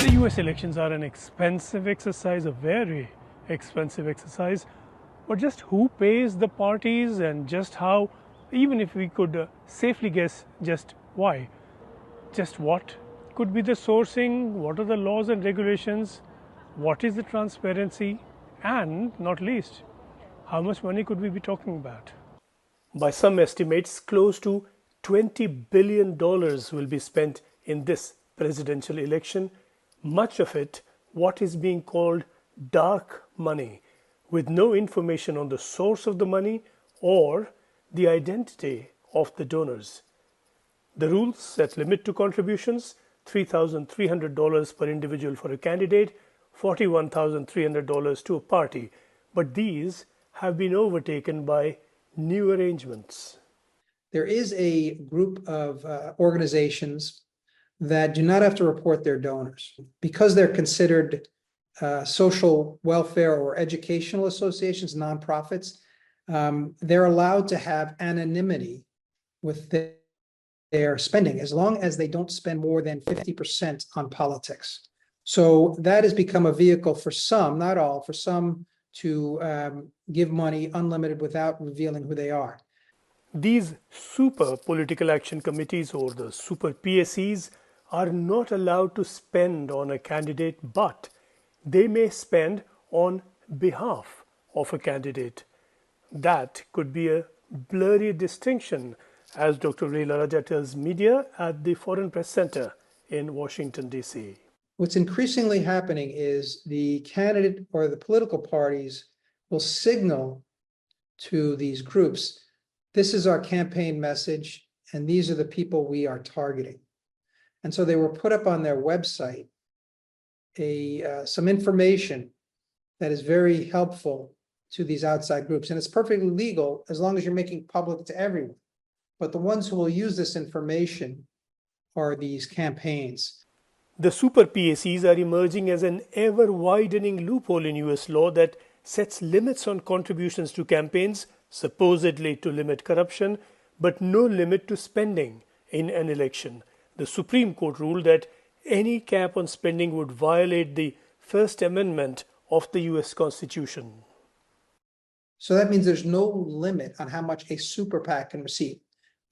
The US elections are an expensive exercise, a very expensive exercise. But just who pays the parties and just how, even if we could safely guess just why, just what could be the sourcing, what are the laws and regulations, what is the transparency, and not least, how much money could we be talking about? By some estimates, close to $20 billion will be spent in this presidential election, much of it what is being called dark money, with no information on the source of the money or the identity of the donors. The rules set limit to contributions: $3,300 per individual for a candidate, $41,300 to a party. But these have been overtaken by new arrangements. There is a group of organizations that do not have to report their donors because they're considered social welfare or educational associations, nonprofits. They're allowed to have anonymity with their spending as long as they don't spend more than 50% on politics. So that has become a vehicle for some, not all, for some to give money unlimited without revealing who they are. These super political action committees, or the super PSEs, are not allowed to spend on a candidate, but they may spend on behalf of a candidate. That could be a blurry distinction, as Dr. Ray LaRaja tells media at the Foreign Press Center in Washington, D.C. What's increasingly happening is the candidate or the political parties will signal to these groups, this is our campaign message, and these are the people we are targeting. And so they will put up on their website some information that is very helpful to these outside groups. And it's perfectly legal as long as you're making public to everyone. But the ones who will use this information are these campaigns. The super PACs are emerging as an ever-widening loophole in US law that sets limits on contributions to campaigns, supposedly to limit corruption, but no limit to spending in an election. The Supreme Court ruled that any cap on spending would violate the First Amendment of the US Constitution. So that means there's no limit on how much a super PAC can receive.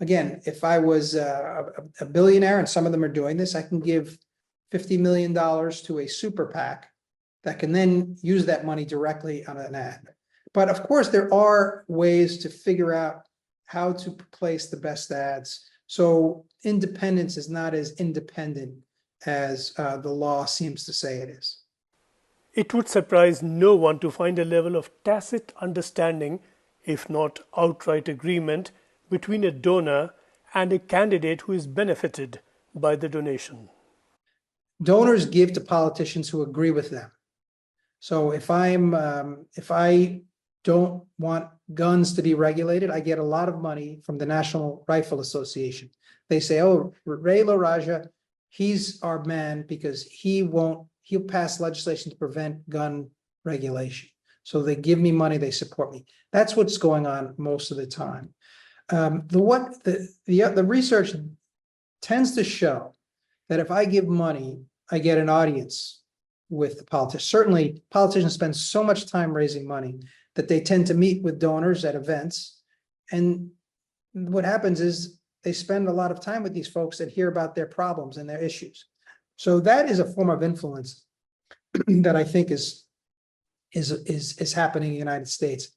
Again, if I was a billionaire, and some of them are doing this, I can give $50 million to a super PAC that can then use that money directly on an ad. But of course, there are ways to figure out how to place the best ads. So independence is not as independent as the law seems to say it is. It would surprise no one to find a level of tacit understanding, if not outright agreement, between a donor and a candidate who is benefited by the donation. Donors give to politicians who agree with them. So if I don't want guns to be regulated, I get a lot of money from the National Rifle Association. They say, oh, Ray LaRaja, he's our man because he'll pass legislation to prevent gun regulation. So they give me money, they support me. That's what's going on most of the time. The research tends to show that if I give money, I get an audience with the politicians. Certainly, politicians spend so much time raising money that they tend to meet with donors at events. And what happens is they spend a lot of time with these folks and hear about their problems and their issues. So that is a form of influence that I think is happening in the United States.